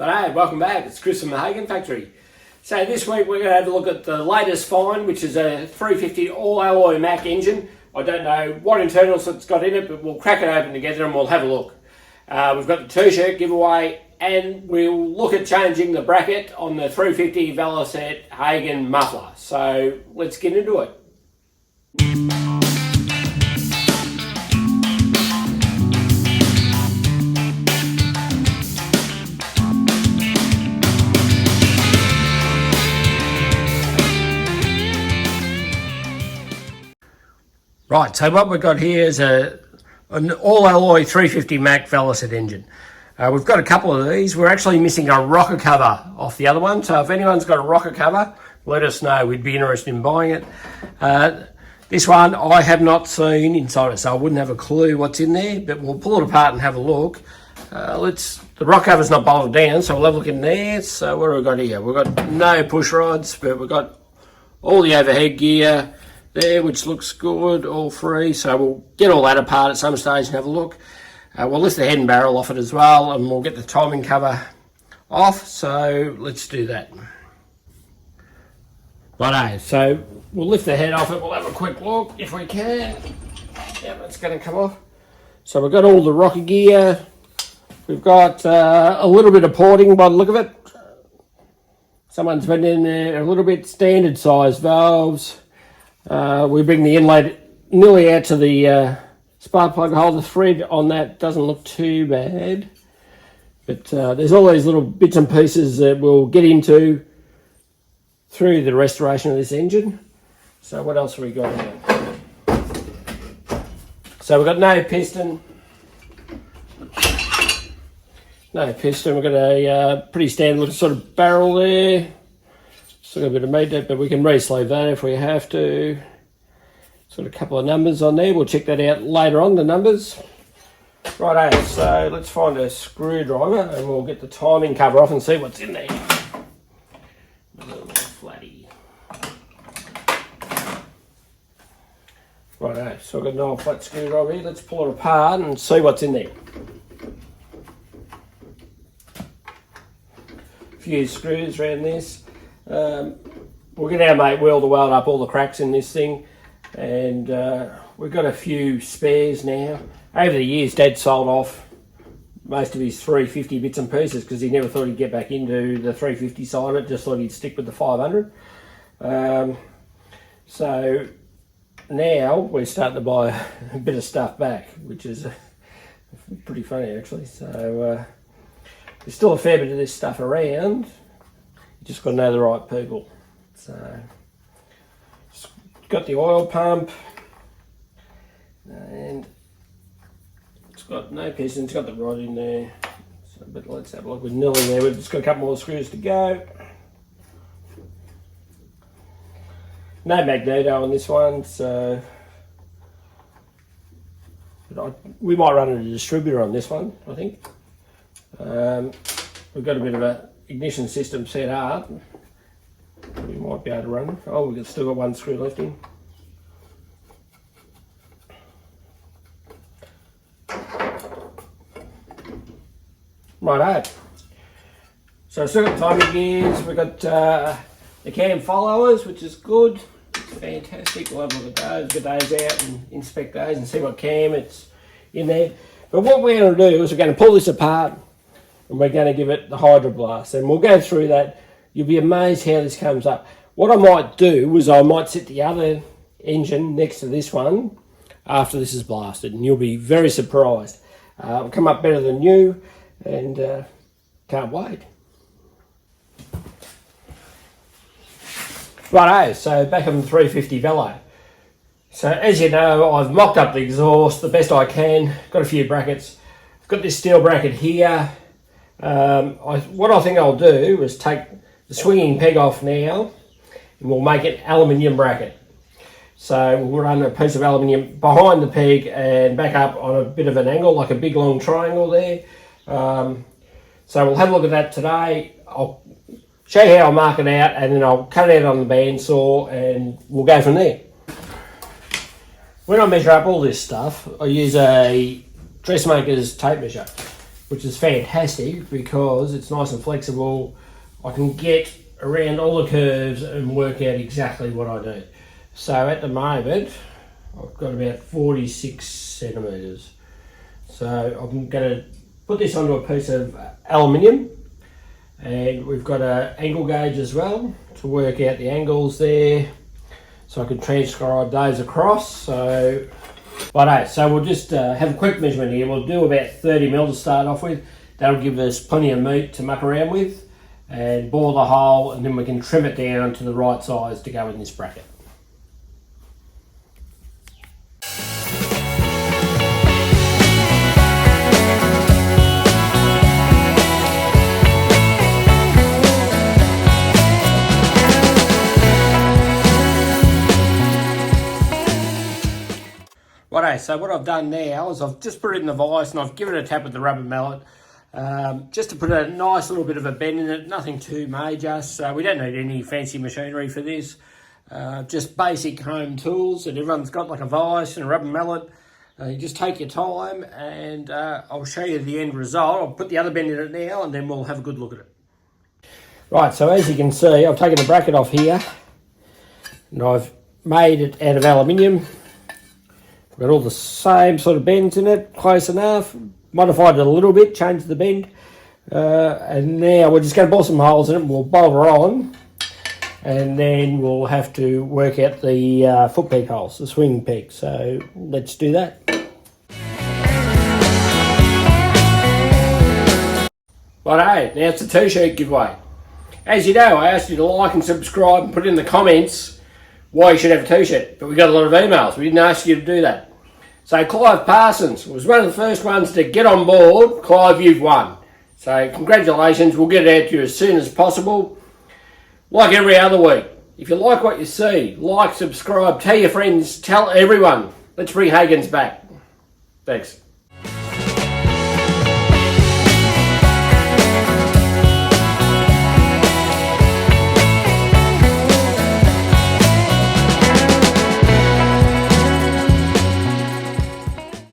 G'day, welcome back. It's Chris from the Hagon Factory. So this week we're going to have a look at the latest find, which is a 350 all-alloy Mack engine. I don't know what internals it's got in it, but we'll crack it open together and we'll have a look. We've got the t-shirt giveaway, and we'll look at changing the bracket on the 350 Velocet Hagon muffler. So let's get into it. Right, so what we've got here is an all-alloy 350 Mack Velocet engine. We've got a couple of these. We're actually missing a rocker cover off the other one, so if anyone's got a rocker cover, let us know. We'd be interested in buying it. This one I have not seen inside it, so I wouldn't have a clue what's in there, but we'll pull it apart and have a look. The rocker cover's not bolted down, so we'll have a look in there. So what have we got here? We've got no push rods, but we've got all the overhead gear there, which looks good, all three. So we'll get all that apart at some stage and have a look. We'll lift the head and barrel off it as well, and we'll get the timing cover off. So let's do that. Righto, so we'll lift the head off it. We'll have a quick look if we can. Yeah, that's going to come off. So we've got all the rocker gear. We've got a little bit of porting by the look of it. Someone's been in there a little bit. Standard size valves. We bring the inlet nearly out to the spark plug hole. The thread on that doesn't look too bad, but there's all these little bits and pieces that we'll get into through the restoration of this engine. So what else have we got here? So we've got no piston. We've got a pretty standard looking sort of barrel there. Still got a bit of meat there, but we can re-sleeve that if we have to. Sort of a couple of numbers on there. We'll check that out later on, the numbers. Righto, so let's find a screwdriver and we'll get the timing cover off and see what's in there. A little more flatty. Righto, so I've got an old flat screwdriver here. Let's pull it apart and see what's in there. A few screws around this. We'll get our mate Will to weld up all the cracks in this thing, and we've got a few spares now. Over the years, Dad sold off most of his 350 bits and pieces because he never thought he'd get back into the 350 side of it, just thought he'd stick with the 500. So now we're starting to buy a bit of stuff back, which is pretty funny actually. So there's still a fair bit of this stuff around. You just got to know the right people. So got the oil pump, and it's got no pistons. It's got the rod in there. So, but let's have a look with nil in there. We've just got a couple more screws to go. No magneto on this one, so we might run a distributor on this one, I think. We've got a bit of a ignition system set up. We might be able to run it. Oh, we've still got one screw left in. Righto. So still got timing gears. We've got the cam followers, which is good. It's fantastic. We'll have a look at those, get those out and inspect those and see what cam it's in there. But what we're going to do is we're going to pull this apart and we're going to give it the hydro blast, and we'll go through that. You'll be amazed how this comes up. What I might do is I might set the other engine next to this one after this is blasted, and you'll be very surprised. It'll come up better than you, and can't wait. Righto, so back on the 350 Velo. So as you know, I've mocked up the exhaust the best I can. Got a few brackets. I've got this steel bracket here. What I think I'll do is take the swinging peg off now, and we'll make an aluminium bracket. So we'll run a piece of aluminium behind the peg and back up on a bit of an angle, like a big long triangle there. So we'll have a look at that today. I'll show you how I'll mark it out, and then I'll cut it out on the bandsaw and we'll go from there. When I measure up all this stuff, I use a dressmaker's tape measure. which is fantastic because it's nice and flexible. I can get around all the curves and work out exactly what I need. So at the moment, I've got about 46 centimetres. So I'm going to put this onto a piece of aluminium, and we've got an angle gauge as well to work out the angles there, so I can transcribe those across. So we'll just have a quick measurement here. We'll do about 30 mil to start off with. That'll give us plenty of meat to muck around with, and bore the hole, and then we can trim it down to the right size to go in this bracket. Righto, so what I've done now is I've just put it in the vise and I've given it a tap with the rubber mallet, just to put a nice little bit of a bend in it, nothing too major. So we don't need any fancy machinery for this, just basic home tools, and everyone's got like a vise and a rubber mallet. You just take your time, and I'll show you the end result. I'll put the other bend in it now and then we'll have a good look at it. Right, so as you can see, I've taken the bracket off here and I've made it out of aluminium. I've got all the same sort of bends in it, close enough, modified it a little bit, changed the bend, and now we're just going to bore some holes in it and we'll bolt her on, and then we'll have to work out the foot peg holes, the swing peg. So let's do that. Righto, now it's a t-shirt giveaway. As you know, I asked you to like and subscribe and put in the comments why you should have a t-shirt, but we got a lot of emails. We didn't ask you to do that. So Clive Parsons was one of the first ones to get on board. Clive, you've won. So congratulations, we'll get it out to you as soon as possible. Like every other week, if you like what you see, like, subscribe, tell your friends, tell everyone. Let's bring Hagon's back. Thanks.